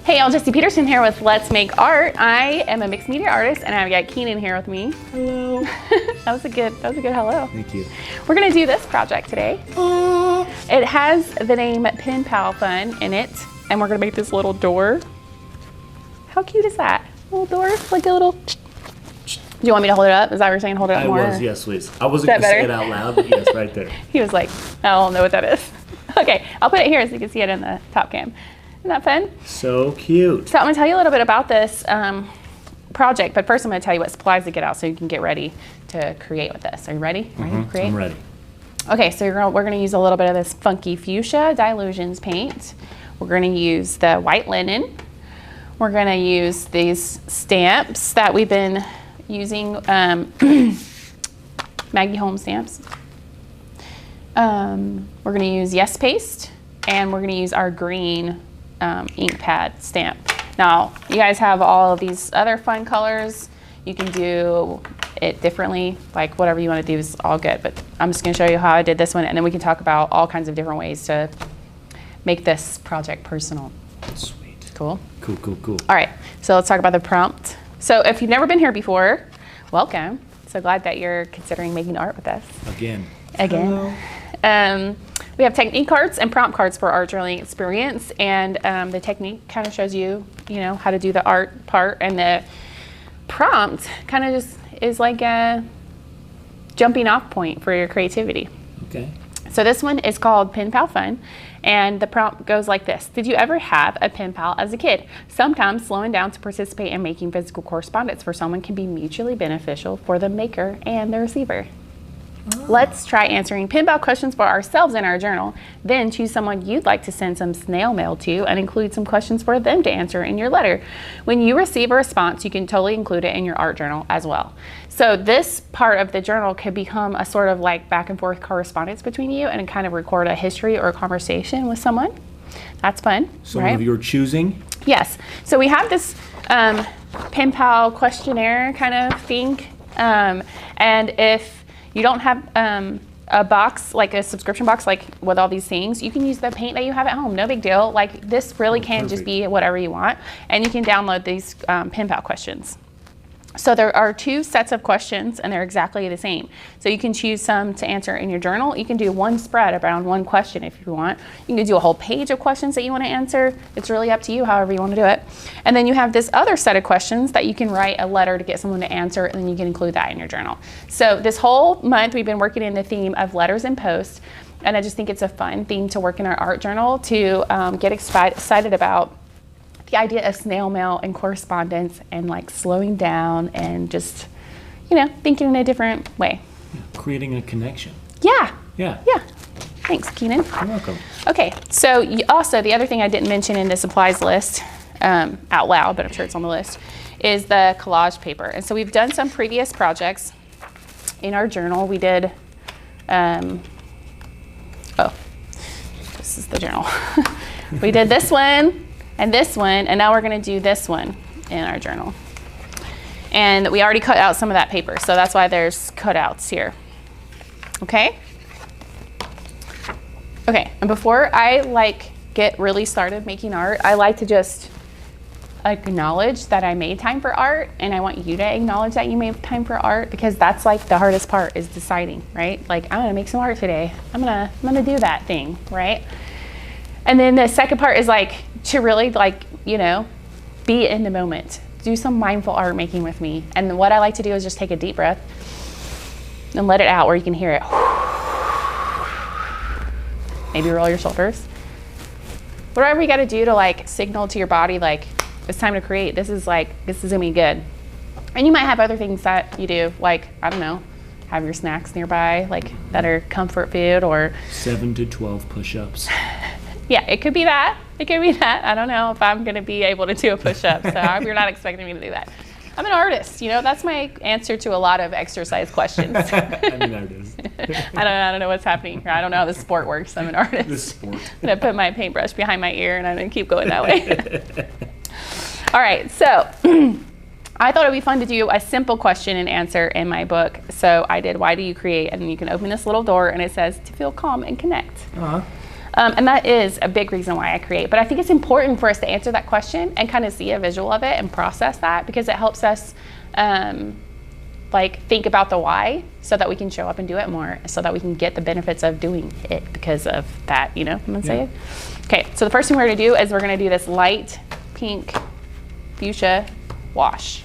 Hey y'all, Jesse Petersen here with Let's Make Art. I am a mixed media artist and I've got Keenan here with me. Hello. That was a good hello. Thank you. We're gonna do this project today. It has the name Pen Pal Fun in it, and we're gonna make this little door. How cute is that? Little door, like a little. Do you want me to hold it up? Is that what you're saying? Hold it up more? I was, yes, please. I wasn't gonna say it out loud, but yes, right there. He was like, I don't know what that is. Okay, I'll put it here so you can see it in the top cam. Isn't that fun? So cute. So I'm gonna tell you a little bit about this project, but first I'm gonna tell you what supplies to get out so you can get ready to create with this. Are you ready? Ready to create? I'm ready. Okay, so we're gonna use a little bit of this funky fuchsia Dilutions paint. We're gonna use the white linen. We're gonna use these stamps that we've been using, Maggie Holmes stamps. We're gonna use Yes Paste, and we're gonna use our green ink pad stamp. Now, you guys have all of these other fun colors. You can do it differently, like whatever you want to do is all good, but I'm just going to show you how I did this one, and then we can talk about all kinds of different ways to make this project personal. Sweet. Cool? Cool. All right, so let's talk about the prompt. So if you've never been here before, welcome. So glad that you're considering making art with us. Again. Hello. We have technique cards and prompt cards for art journaling experience, and the technique kind of shows you, how to do the art part, and the prompt kind of just is like a jumping off point for your creativity. Okay. So this one is called Pen Pal Fun, and the prompt goes like this. Did you ever have a pen pal as a kid? Sometimes slowing down to participate in making physical correspondence for someone can be mutually beneficial for the maker and the receiver. Let's try answering pen pal questions for ourselves in our journal. Then choose someone you'd like to send some snail mail to and include some questions for them to answer in your letter. When you receive a response, you can totally include it in your art journal as well. So this part of the journal could become a sort of like back and forth correspondence between you and kind of record a history or a conversation with someone. That's fun, Someone of your choosing? Yes. So we have this pen pal questionnaire kind of thing. And if you don't have a box, like a subscription box, like with all these things, you can use the paint that you have at home. No big deal. Like this really can just be whatever you want. And you can download these pen pal questions. So there are two sets of questions and they're exactly the same. So you can choose some to answer in your journal. You can do one spread around one question if you want. You can do a whole page of questions that you want to answer. It's really up to you, however you want to do it. And then you have this other set of questions that you can write a letter to get someone to answer, and then you can include that in your journal. So this whole month we've been working in the theme of letters and posts, and I just think it's a fun theme to work in our art journal to get excited about the idea of snail mail and correspondence and like slowing down and just, thinking in a different way. Yeah, creating a connection. Yeah. Yeah. Thanks, Keenan. You're welcome. Okay, so also the other thing I didn't mention in the supplies list out loud, but I'm sure it's on the list, is the collage paper. And so we've done some previous projects in our journal. We did, this is the journal. We did this one, and this one, and now we're gonna do this one in our journal. And we already cut out some of that paper, so that's why there's cutouts here. Okay, and before I get really started making art, I like to just acknowledge that I made time for art, and I want you to acknowledge that you made time for art, because that's like the hardest part, is deciding, right? Like, I'm gonna make some art today. I'm gonna do that thing, right? And then the second part is to really be in the moment. Do some mindful art making with me. And what I like to do is just take a deep breath and let it out where you can hear it. Maybe roll your shoulders. Whatever you gotta do to signal to your body it's time to create. This is gonna be good. And you might have other things that you do, I don't know, have your snacks nearby, that are comfort food, or 7 to 12 push-ups. Yeah, it could be that. I don't know if I'm going to be able to do a push-up, so you're not expecting me to do that. I'm an artist, that's my answer to a lot of exercise questions. I'm an artist. I don't know what's happening here. I don't know how this sport works. I'm an artist. The sport. I'm going to put my paintbrush behind my ear, and I'm going to keep going that way. All right, so I thought it would be fun to do a simple question and answer in my book. So I did, why do you create? And you can open this little door, and it says, to feel calm and connect. And that is a big reason why I create. But I think it's important for us to answer that question and kind of see a visual of it and process that, because it helps us like think about the why, so that we can show up and do it more, so that we can get the benefits of doing it because of that, you know what I'm saying? Okay, so the first thing we're gonna do is we're gonna do this light pink fuchsia wash.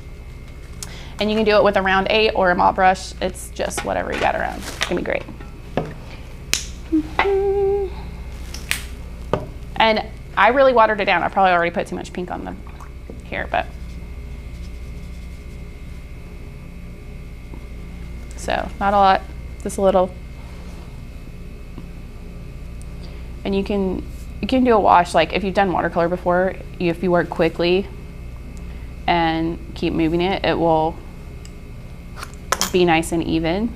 And you can do it with a round 8 or a mop brush. It's just whatever you got around. It's gonna be great. And I really watered it down. I probably already put too much pink on the here, but. So not a lot, just a little. And you can do a wash, like if you've done watercolor before, if you work quickly and keep moving it, it will be nice and even.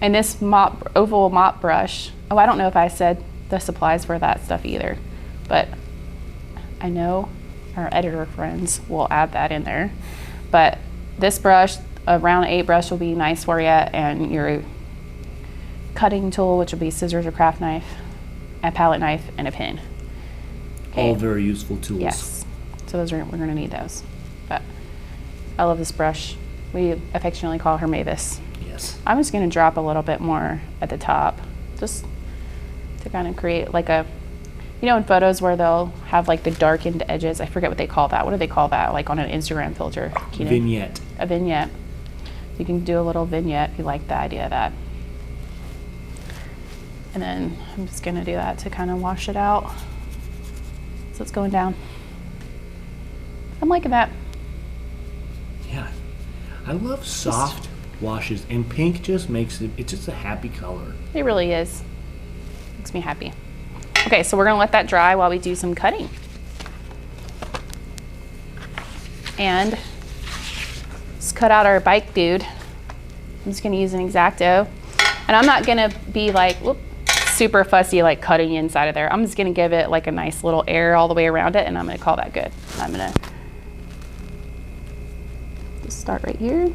And this oval mop brush, oh, I don't know if I said the supplies for that stuff either, but I know our editor friends will add that in there. But this brush, a round 8 brush, will be nice for you, and your cutting tool, which will be scissors or craft knife, a palette knife, and a pin. Okay. All very useful tools. Yes, so we're going to need those. But I love this brush. We affectionately call her Mavis. Yes. I'm just going to drop a little bit more at the top, just to kind of create like a, you know, in photos where they'll have like the darkened edges. I forget what they call that. What do they call that? Like on an Instagram filter. Vignette. A vignette. You can do a little vignette if you like the idea of that. And then I'm just going to do that to kind of wash it out. So it's going down. I'm liking that. Yeah. I love soft washes, and pink just makes it's just a happy color. It really is. Makes me happy. Okay, so we're going to let that dry while we do some cutting. And let's cut out our bike dude. I'm just going to use an X-Acto. And I'm not going to be like, whoop, super fussy like cutting inside of there. I'm just going to give it like a nice little air all the way around it, and I'm going to call that good. I'm going to just start right here.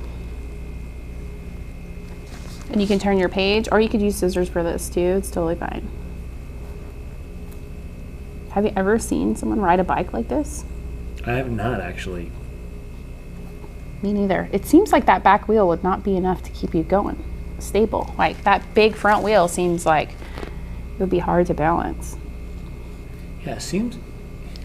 And you can turn your page, or you could use scissors for this too. It's totally fine. Have you ever seen someone ride a bike like this? I have not, actually. Me neither. It seems like that back wheel would not be enough to keep you going stable. Like that big front wheel seems like it would be hard to balance. Yeah, it seems.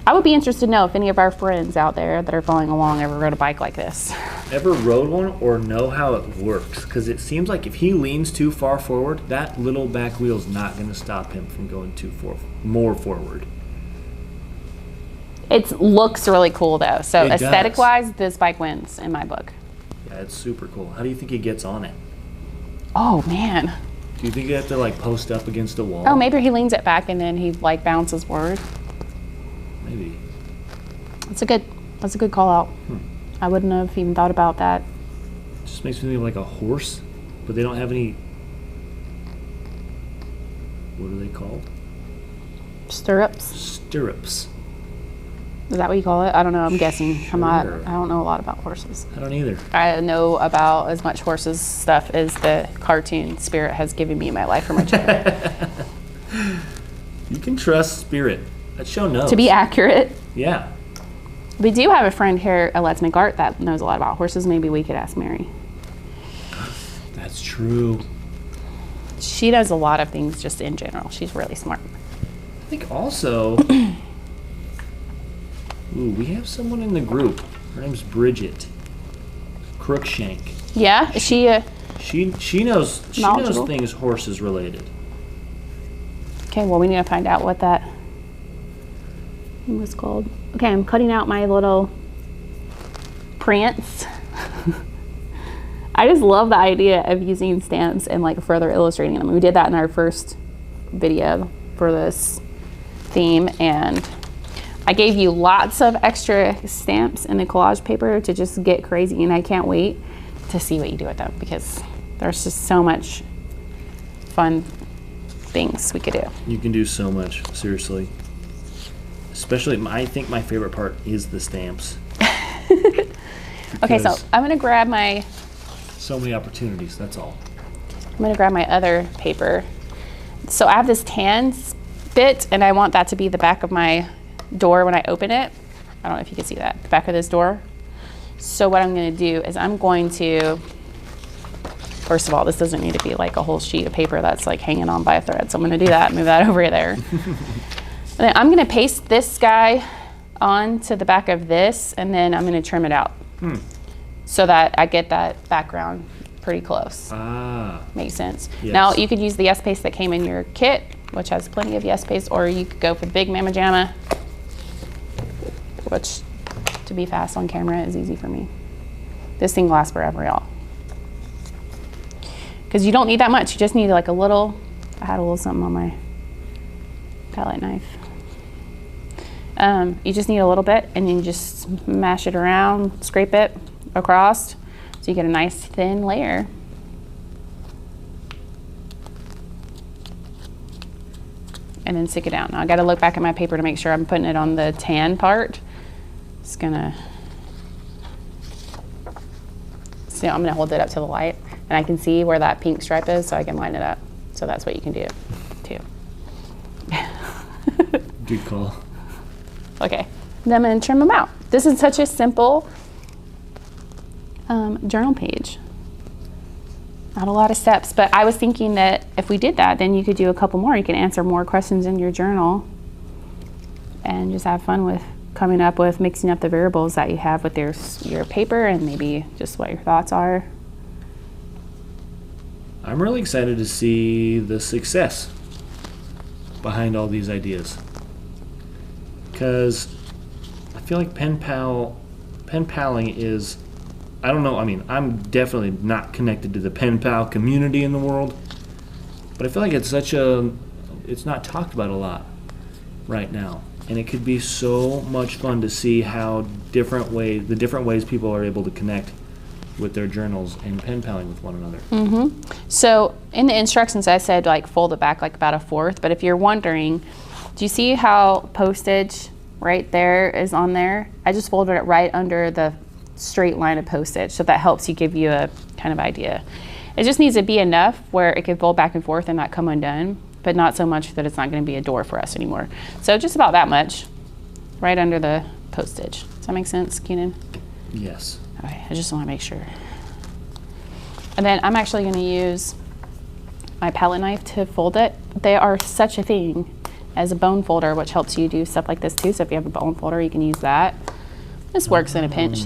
I would be interested to know if any of our friends out there that are following along ever rode a bike like this. Ever rode one or know how it works? Because it seems like if he leans too far forward, that little back wheel is not going to stop him from going more forward. It looks really cool though. So It does. aesthetic-wise, this bike wins in my book. Yeah, it's super cool. How do you think he gets on it? Oh man. Do you think you have to like post up against a wall? Oh, maybe he leans it back and then he like bounces forward. Maybe. That's a good call out. I wouldn't have even thought about that. It just makes me think of like a horse, but they don't have any. What are they called? Stirrups. Stirrups. Is that what you call it? I don't know. I'm guessing. Sure. I don't know a lot about horses. I don't either. I know about as much horses stuff as the cartoon Spirit has given me in my life for my children. You can trust Spirit. That show knows. To be accurate. Yeah. We do have a friend here at Let's Make Art that knows a lot about horses. Maybe we could ask Mary. That's true. She knows a lot of things just in general. She's really smart. I think also. Ooh, we have someone in the group. Her name's Bridget Crookshank. Yeah, is she She knows knowledgeable? things horses related. Okay, well we need to find out what that was called. Okay, I'm cutting out my little prance. I just love the idea of using stamps and like further illustrating them. We did that in our first video for this theme, and I gave you lots of extra stamps in the collage paper to just get crazy, and I can't wait to see what you do with them because there's just so much fun things we could do. You can do so much, seriously. Especially, I think my favorite part is the stamps. Okay, so I'm gonna grab so many opportunities, that's all. I'm gonna grab my other paper. So I have this tan bit, and I want that to be the back of my door when I open it. I don't know if you can see that, the back of this door. So what I'm gonna do is I'm going to, first of all, this doesn't need to be like a whole sheet of paper that's like hanging on by a thread. So I'm gonna do that, move that over there. And then I'm gonna paste this guy onto the back of this, and then I'm gonna trim it out so that I get that background pretty close. Makes sense. Yes. Now you could use the yes paste that came in your kit, which has plenty of yes paste, or you could go for the big Mama Jamma, which to be fast on camera is easy for me. This thing lasts forever, y'all. Because you don't need that much, you just need like a little, I had a little something on my palette knife. You just need a little bit, and you just mash it around, scrape it across, so you get a nice thin layer. And then stick it down. Now I gotta look back at my paper to make sure I'm putting it on the tan part. Just gonna, so I'm gonna hold it up to the light, and I can see where that pink stripe is, so I can line it up. So that's what you can do too. Good call. Okay, then I'm gonna trim them out. This is such a simple journal page. Not a lot of steps, but I was thinking that if we did that, then you could do a couple more. You can answer more questions in your journal and just have fun with coming up with mixing up the variables that you have with your paper, and maybe just what your thoughts are. I'm really excited to see the success behind all these ideas, because I feel like pen paling is, I don't know, I mean, I'm definitely not connected to the pen pal community in the world, but I feel like it's it's not talked about a lot right now, and it could be so much fun to see how the different ways people are able to connect with their journals and pen paling with one another. So in the instructions I said like fold it back like about a fourth, but if you're wondering, do you see how postage right there is on there? I just folded it right under the straight line of postage, so that helps you, give you a kind of idea. It just needs to be enough where it can fold back and forth and not come undone, but not so much that it's not going to be a door for us anymore. So just about that much right under the postage. Does that make sense, Keenan? Yes. Okay, I just want to make sure. And then I'm actually going to use my palette knife to fold it. They are such a thing as a bone folder, which helps you do stuff like this too. So if you have a bone folder, you can use that. This works in a pinch.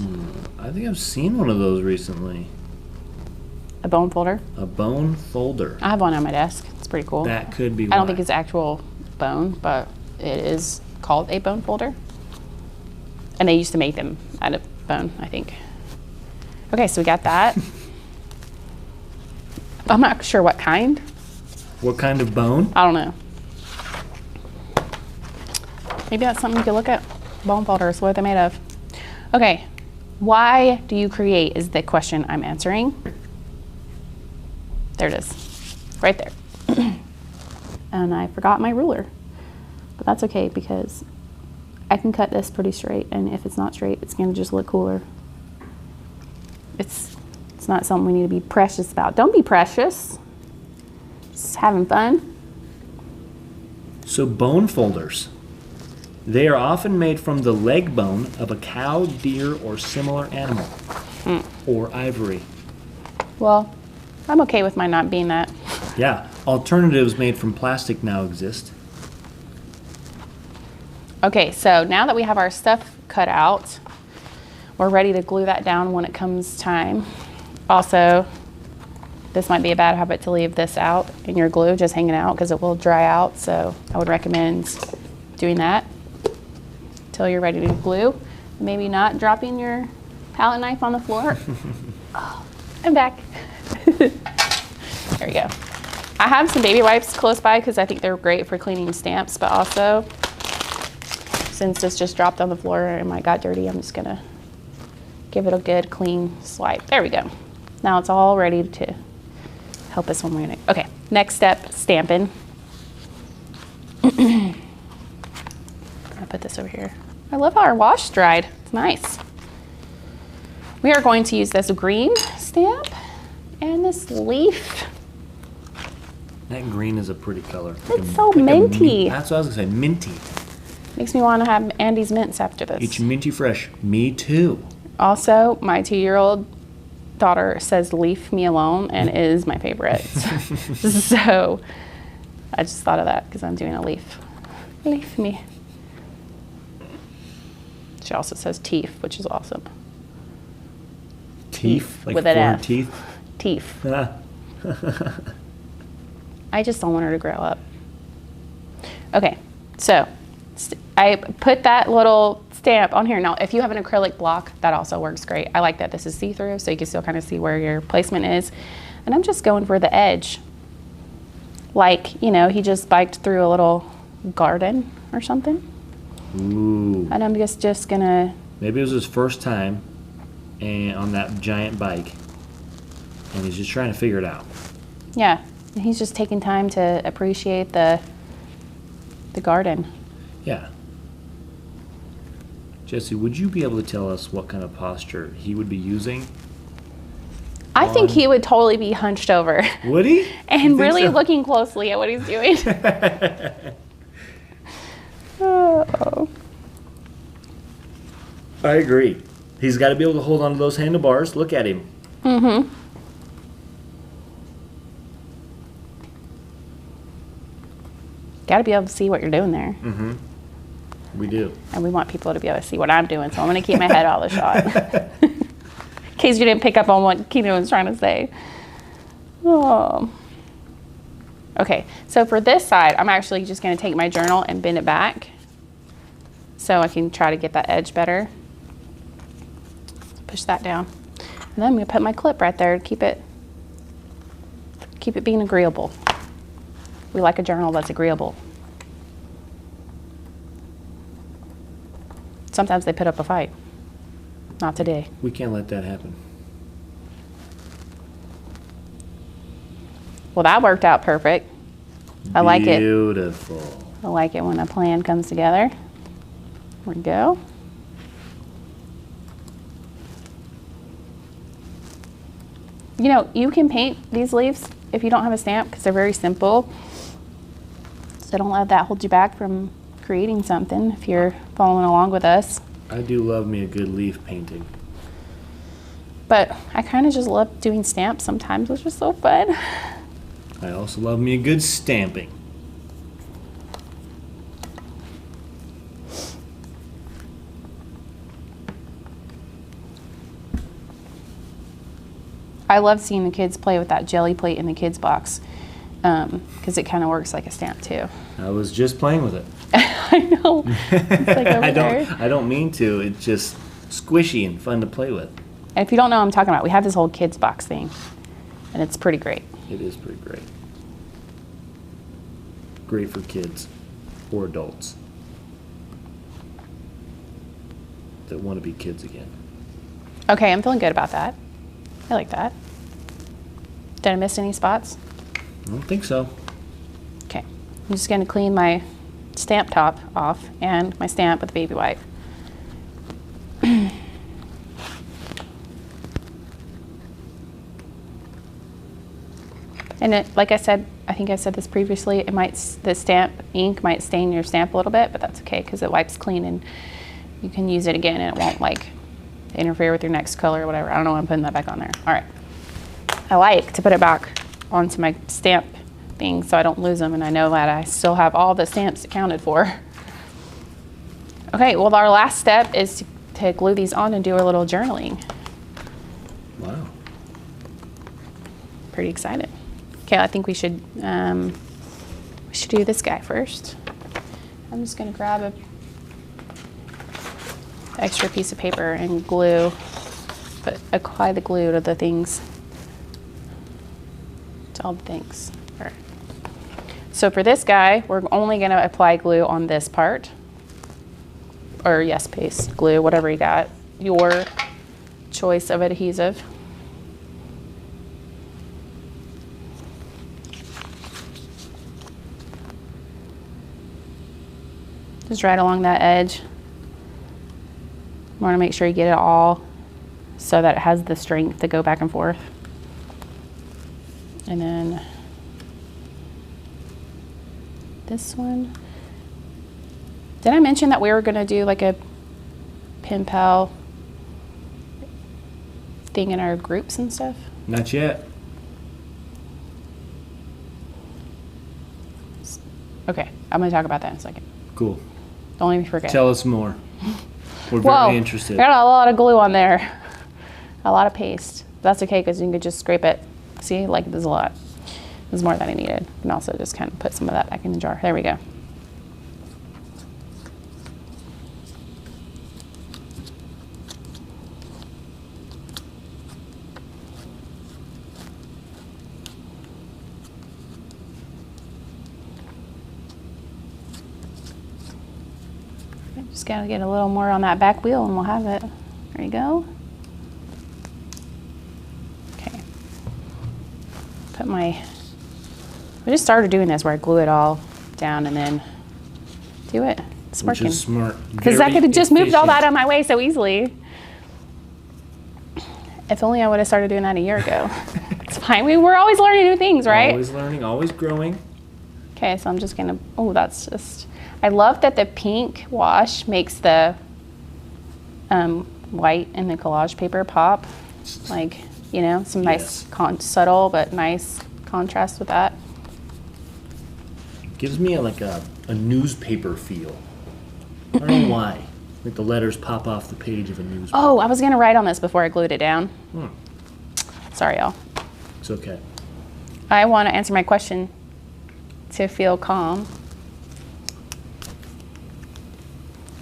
I think I've seen one of those recently. A bone folder? A bone folder. I have one on my desk. It's pretty cool. That could be I don't think it's actual bone, but it is called a bone folder. And they used to make them out of bone, I think. Okay, so we got that. I'm not sure what kind. What kind of bone? I don't know. Maybe that's something you could look at. Bone folders, what are they made of? Okay, why do you create is the question I'm answering. There it is, right there. And I forgot my ruler, but that's okay because I can cut this pretty straight, and if it's not straight, it's gonna just look cooler. It's not something we need to be precious about. Don't be precious, just having fun. So bone folders. They are often made from the leg bone of a cow, deer, or similar animal, or ivory. Well, I'm okay with mine not being that. Yeah, alternatives made from plastic now exist. Okay, so now that we have our stuff cut out, we're ready to glue that down when it comes time. Also, this might be a bad habit to leave this out in your glue, just hanging out, because it will dry out. So I would recommend doing that until you're ready to glue. Maybe not dropping your palette knife on the floor. Oh, I'm back. There we go. I have some baby wipes close by because I think they're great for cleaning stamps, but also since this just dropped on the floor and mine got dirty, I'm just gonna give it a good clean swipe. There we go. Now it's all ready to help us when we're gonna, okay, next step, stamping. I'll put this over here. I love how our wash dried, it's nice. We are going to use this green stamp and this leaf. That green is a pretty color. It's so minty. That's what I was going to say, minty. Makes me want to have Andy's mints after this. Eat your minty fresh. Me too. Also, my 2-year-old daughter says leave me alone and is my favorite. So I just thought of that because I'm doing a leaf. Leave me. She also says teeth, which is awesome. Teeth? Like with an 4 F. teeth? Teeth. Ah. I just don't want her to grow up. Okay, so I put that little stamp on here. Now, if you have an acrylic block, that also works great. I like that this is see-through, so you can still kind of see where your placement is. And I'm just going for the edge. Like, you know, he just biked through a little garden or something. Ooh. And I'm just gonna... Maybe it was his first time and on that giant bike. And he's just trying to figure it out. Yeah, and he's just taking time to appreciate the garden. Yeah. Jesse, would you be able to tell us what kind of posture he would be using? I think he would totally be hunched over. Would he? And really looking closely at what he's doing. Oh. I agree. He's got to be able to hold on to those handlebars. Look at him. Mm-hmm. Got to be able to see what you're doing there. Mm-hmm. We do. And we want people to be able to see what I'm doing, so I'm going to keep my head out of the shot. In case you didn't pick up on what Keenan was trying to say. Oh. Okay, so for this side, I'm actually just going to take my journal and bend it back so I can try to get that edge better. Push that down. And then I'm going to put my clip right there to keep it being agreeable. We like a journal that's agreeable. Sometimes they put up a fight. Not today. We can't let that happen. Well, that worked out perfect. I like it. Beautiful. I like it when a plan comes together. There we go. You know, you can paint these leaves if you don't have a stamp because they're very simple. So don't let that hold you back from creating something if you're following along with us. I do love me a good leaf painting. But I kind of just love doing stamps sometimes. It's just so fun. I also love me a good stamping. I love seeing the kids play with that jelly plate in the kids box because it kind of works like a stamp too. I was just playing with it. I know. It's like over there. I don't mean to. It's just squishy and fun to play with. And if you don't know what I'm talking about, we have this whole kids box thing, and it's pretty great. It is pretty great. Great for kids or adults that want to be kids again. Okay, I'm feeling good about that. I like that. Did I miss any spots? I don't think so. Okay, I'm just gonna clean my stamp top off and my stamp with a baby wipe. And it, like I said, I think I said this previously, the stamp ink might stain your stamp a little bit, but that's okay because it wipes clean and you can use it again and it won't like interfere with your next color or whatever. I don't know why I'm putting that back on there. All right. I like to put it back onto my stamp thing so I don't lose them and I know that I still have all the stamps accounted for. Okay, well our last step is to glue these on and do a little journaling. Wow. Pretty excited. Okay, I think we should do this guy first. I'm just gonna grab a extra piece of paper and glue, but apply the glue to the things. To all the things. All right. So for this guy, we're only gonna apply glue on this part. Or yes, paste, glue, whatever you got. Your choice of adhesive. Just right along that edge. You want to make sure you get it all so that it has the strength to go back and forth. And then this one. Did I mention that we were gonna do like a pen pal thing in our groups and stuff? Not yet. Okay, I'm gonna talk about that in a second. Cool. Don't let me forget. Tell us more. We're Whoa, very interested. got a lot of glue on there. A lot of paste. That's okay, because you can just scrape it. See, like there's a lot. There's more than I needed. And also just kind of put some of that back in the jar. There we go. Just gotta get a little more on that back wheel and we'll have it. There you go. Okay. Put my, I just started doing this where I glue it all down and then do it. It's working. Which is smart. Because I could have just moved all that out of my way so easily. If only I would have started doing that a year ago. It's fine. We're always learning new things, right? Always learning, always growing. Okay, so I'm just gonna, oh, that's just, I love that the pink wash makes the white in the collage paper pop. Like, you know, some nice, subtle but nice contrast with that. Gives me like a newspaper feel. I don't know why. Like the letters pop off the page of a newspaper. Oh, I was gonna write on this before I glued it down. Sorry, y'all. It's okay. I want to answer my question to feel calm.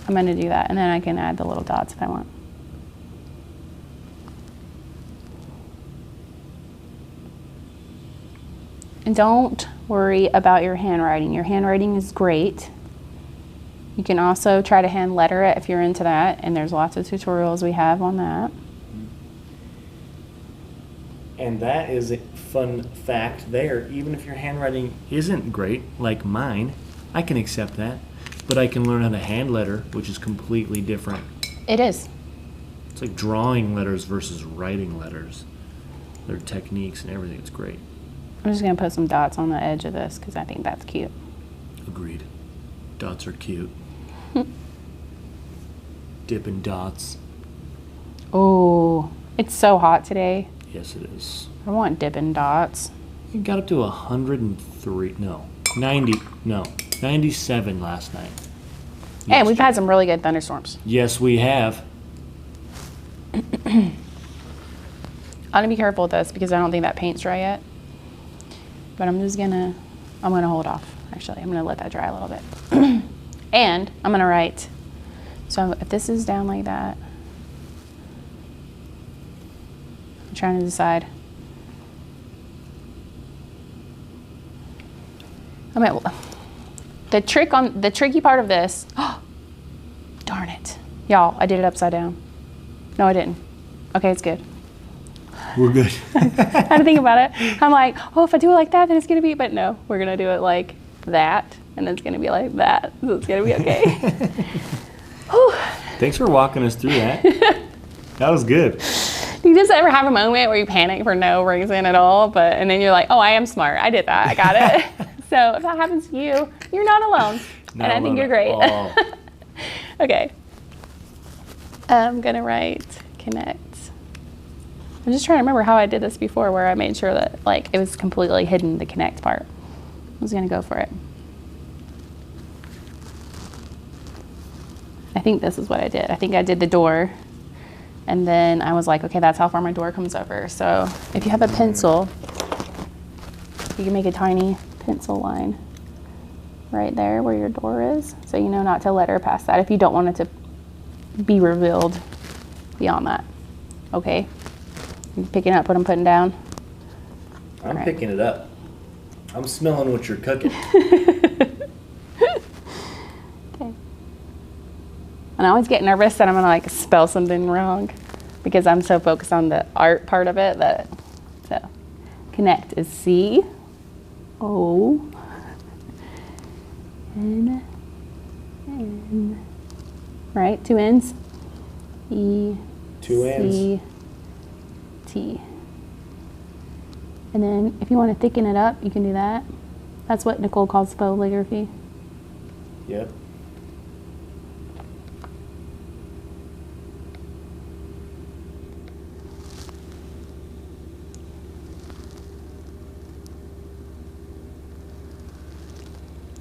I'm gonna do that, and then I can add the little dots if I want. And don't worry about your handwriting. Your handwriting is great. You can also try to hand letter it if you're into that, and there's lots of tutorials we have on that. And that is a fun fact there. Even if your handwriting isn't great, like mine, I can accept that. But I can learn how to hand letter, which is completely different. It is. It's like drawing letters versus writing letters. Their techniques and everything, it's great. I'm just gonna put some dots on the edge of this because I think that's cute. Agreed. Dots are cute. Dipping dots. Oh, it's so hot today. Yes, it is. I want dipping dots. It got up to 103, no, 90, no, 97 last night. Hey, we've had some really good thunderstorms. Yes, we have. I'm gonna be careful with this because I don't think that paint's dry yet. But I'm gonna hold off. Actually, I'm gonna let that dry a little bit. And I'm gonna write. So if this is down like that, I'm trying to decide. The tricky part of this, oh, darn it. Y'all, I did it upside down. No, I didn't. Okay, it's good. We're good. I had to think about it. I'm like, oh, if I do it like that, then it's gonna be, but no, we're gonna do it like that, and it's gonna be like that, so it's gonna be okay. Thanks for walking us through that. That was good. Do you just ever have a moment where you panic for no reason at all, and then you're like, oh, I am smart, I did that, I got it. So if that happens to you, you're not alone. Not and I think you're great. Okay. I'm gonna write connect. I'm just trying to remember how I did this before where I made sure that like it was completely hidden, the connect part. I was gonna go for it. I think this is what I did. I think I did the door and then I was like, okay, that's how far my door comes over. So if you have a pencil, you can make a tiny pencil line right there where your door is. So you know not to letter past that if you don't want it to be revealed beyond that. Okay? You picking up what I'm putting down? I'm picking it up. I'm smelling what you're cooking. Okay. And I always get nervous that I'm gonna like spell something wrong because I'm so focused on the art part of it that, so connect is C-O-N-N, right? Two N's. Two N's. E-C-T. And then if you want to thicken it up, you can do that. That's what Nicole calls faux calligraphy. Yep.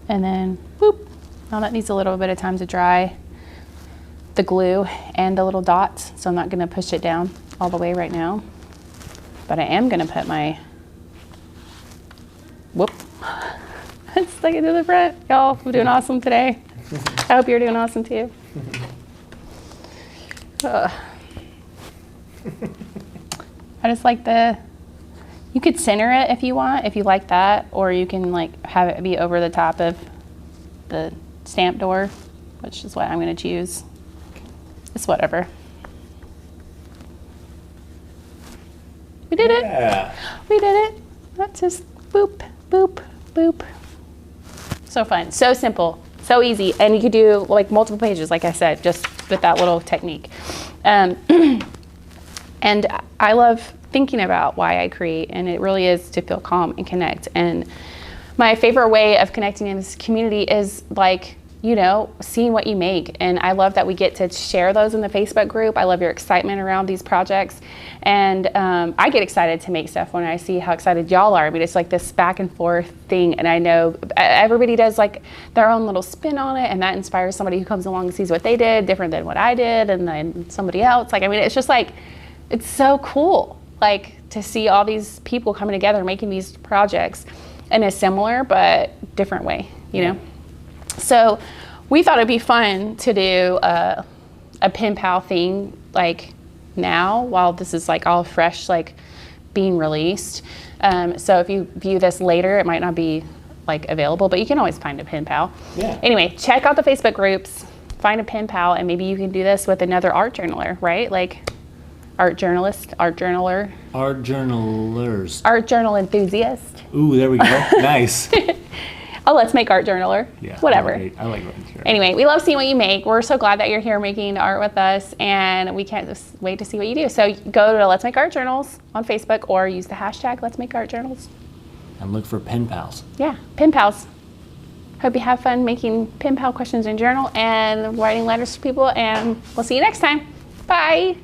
And then, boop. Now that needs a little bit of time to dry, the glue and the little dots. So I'm not gonna push it down all the way right now. But I am gonna put my, whoop. Stuck it to the front. Y'all, I'm doing awesome today. I hope you're doing awesome too. I just like you could center it if you want, if you like that, or you can like have it be over the top of the stamp door, which is what I'm gonna choose. It's whatever. We did it. We did it. That's just boop, boop, boop. So fun, so simple, so easy. And you could do like multiple pages, like I said, just with that little technique. And I love thinking about why I create, and it really is to feel calm and connect. And my favorite way of connecting in this community is like, you know, seeing what you make. And I love that we get to share those in the Facebook group. I love your excitement around these projects. And I get excited to make stuff when I see how excited y'all are. I mean, it's like this back and forth thing. And I know everybody does like their own little spin on it. And that inspires somebody who comes along and sees what they did, different than what I did, and then somebody else. Like, I mean, it's just like, it's so cool, like to see all these people coming together, making these projects in a similar but different way, you know? So we thought it'd be fun to do a pen pal thing like now while this is like all fresh, like being released. So if you view this later, it might not be like available, but you can always find a pen pal. Yeah. Anyway, check out the Facebook groups, find a pen pal, and maybe you can do this with another art journaler, right? Like art journalist, art journaler. Art journalers. Art journal enthusiast. Ooh, there we go. Nice. Oh, let's make art journaler. Yeah. Whatever. I like art journaler. Anyway, we love seeing what you make. We're so glad that you're here making art with us, and we can't just wait to see what you do. So go to Let's Make Art Journals on Facebook, or use the hashtag Let's Make Art Journals. And look for pen pals. Yeah, pen pals. Hope you have fun making pen pal questions in journal and writing letters to people, and we'll see you next time. Bye.